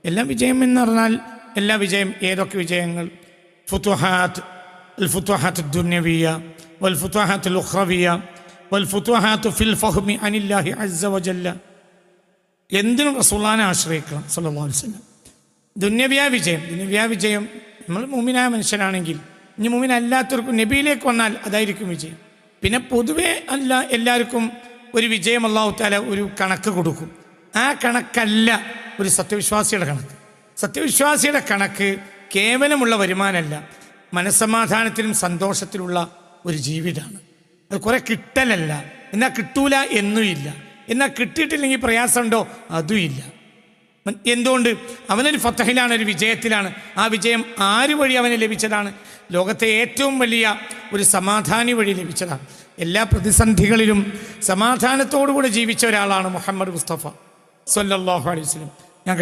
എല്ലാ വിജയം എന്ന് പറഞ്ഞാൽ എല്ലാ വിജയം ഏതൊക്കെ വിജയങ്ങൾ? ഫുതുഹാത്ത്, അൽ ഫുതുഹാത്ത് ദുന്യവിയ വൽ ഫുതുഹാത്ത് ഉഖ്റവിയ വൽ ഫുതുഹാത്ത് ഫിൽ ഫഹ്മി അനില്ലാഹി അസ്സ വജല്ല. എന്തിനും റസൂലുള്ളാഹിനെ ആശ്രയിക്കണം സല്ലല്ലാഹു അലൈഹി വസല്ലം. ദുന്യവിയ വിജയം നമ്മൾ മുഅ്മിനായ മനുഷ്യനാണെങ്കിൽ, ഇനി മുഅ്മിൻ അല്ലാത്തവർക്കും നബിയിലേക്ക് വന്നാൽ അതായിരിക്കും വിജയം. പിന്നെ പൊതുവെ അല്ല എല്ലാവർക്കും ഒരു വിജയം അല്ലാഹു തആല ഒരു കണക്ക് കൊടുക്കും. ആ കണക്കല്ല ഒരു സത്യവിശ്വാസിയുടെ കണക്ക്. സത്യവിശ്വാസിയുടെ കണക്ക് കേവലമുള്ള വരുമാനമല്ല, മനസ്സമാധാനത്തിലും സന്തോഷത്തിലുള്ള ഒരു ജീവിതമാണ്. അത് കുറേ കിട്ടലല്ല, എന്നാൽ കിട്ടൂല എന്നുമില്ല, എന്നാൽ കിട്ടിയിട്ടില്ലെങ്കിൽ പ്രയാസമുണ്ടോ അതും ഇല്ല. എന്തുകൊണ്ട്? അവനൊരു ഫതഹിലാണ്, ഒരു വിജയത്തിലാണ്. ആ വിജയം ആര് വഴി അവന് ലഭിച്ചതാണ്? ലോകത്തെ ഏറ്റവും വലിയ ഒരു സമാധാനി വഴി ലഭിച്ചതാണ്. എല്ലാ പ്രതിസന്ധികളിലും സമാധാനത്തോടുകൂടെ ജീവിച്ച ഒരാളാണ് മുഹമ്മദ് മുസ്തഫ സ്വല്ലല്ലാഹു അലൈഹി വസല്ലം.